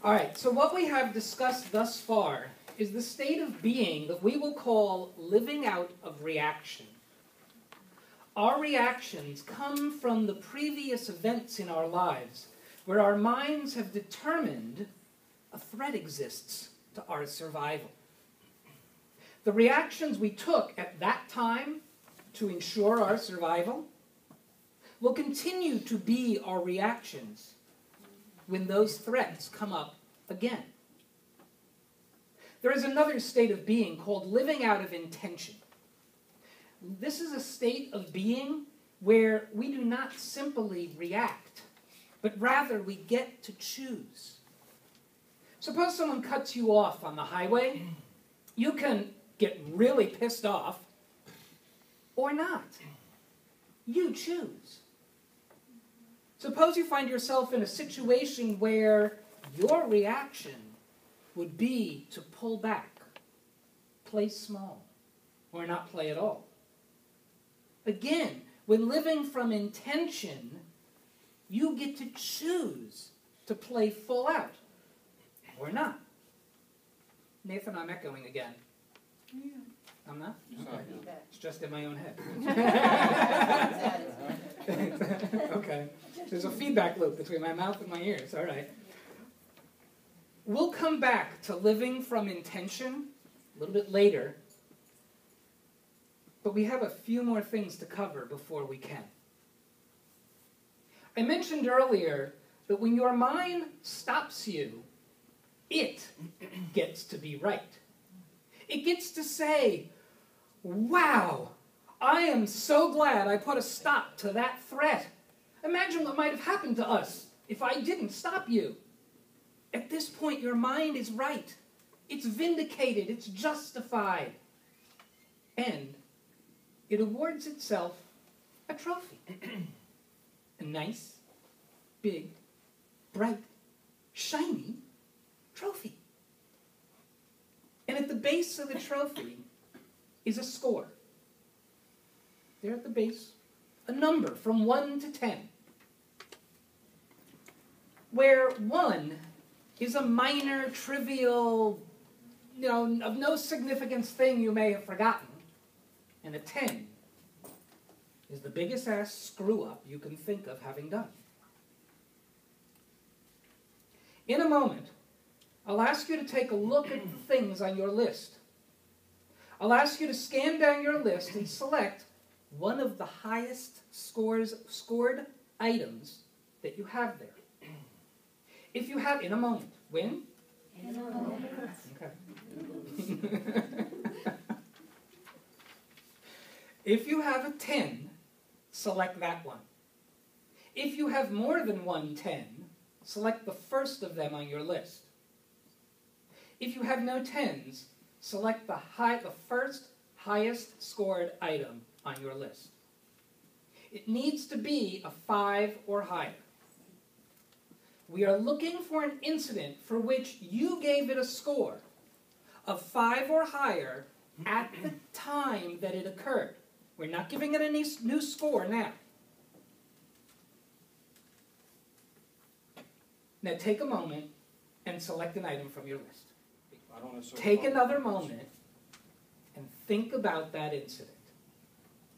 All right, so what we have discussed thus far is the state of being that we will call living out of reaction. Our reactions come from the previous events in our lives where our minds have determined a threat exists to our survival. The reactions we took at that time to ensure our survival will continue to be our reactions when those threats come up again. There is another state of being called living out of intention. This is a state of being where we do not simply react, but rather we get to choose. Suppose someone cuts you off on the highway. You can get really pissed off or not. You choose. Suppose you find yourself in a situation where your reaction would be to pull back, play small, or not play at all. Again, when living from intention, you get to choose to play full out or not. Nathan, I'm echoing again. Yeah. I'm not? Okay. It's just in my own head. Okay. There's a feedback loop between my mouth and my ears. All right. We'll come back to living from intention a little bit later, but we have a few more things to cover before we can. I mentioned earlier that when your mind stops you, it gets to be right. It gets to say, wow, I am so glad I put a stop to that threat. Imagine what might have happened to us if I didn't stop you. At this point, your mind is right. It's vindicated. It's justified. And it awards itself a trophy. A nice, big, bright, shiny trophy. And at the base of the trophy is a score. There at the base, a number from 1 to 10, where 1 is a minor, trivial, of no significance thing you may have forgotten, and a 10 is the biggest ass screw-up you can think of having done. In a moment, I'll ask you to take a look at the things on your list. I'll ask you to scan down your list and select one of the highest scored items that you have there. If you have, in a moment. When? In a moment. Okay. If you have a 10, select that one. If you have more than one 10, select the first of them on your list. If you have no 10s, select the first highest scored item on your list. It needs to be a 5 or higher. We are looking for an incident for which you gave it a score of 5 or higher at the time that it occurred. We're not giving it a new score now. Now take a moment and select an item from your list. Take another moment and think about that incident.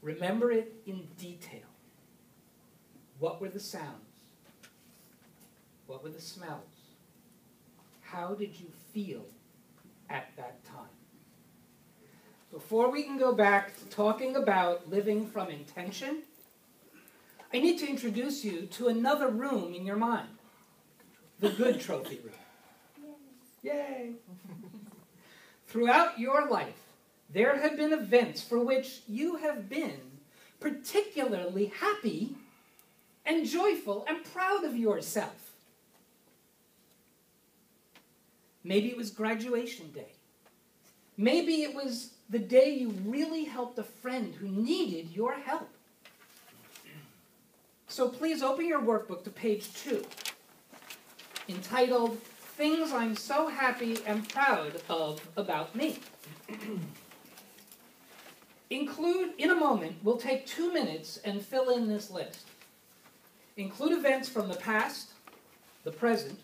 Remember it in detail. What were the sounds? What were the smells? How did you feel at that time? Before we can go back to talking about living from intention, I need to introduce you to another room in your mind. The good trophy room. Yay! Throughout your life, there have been events for which you have been particularly happy and joyful and proud of yourself. Maybe it was graduation day. Maybe it was the day you really helped a friend who needed your help. So please open your workbook to page 2, entitled, Things I'm So Happy and Proud of About Me. In a moment, we'll take 2 minutes and fill in this list. Include events from the past, the present,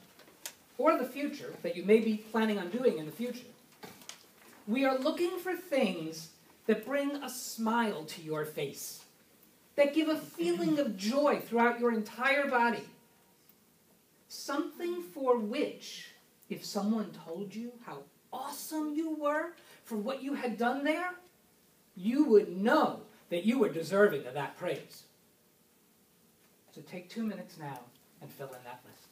or the future, that you may be planning on doing in the future, we are looking for things that bring a smile to your face, that give a feeling of joy throughout your entire body. Something for which, if someone told you how awesome you were for what you had done there, you would know that you were deserving of that praise. So take 2 minutes now and fill in that list.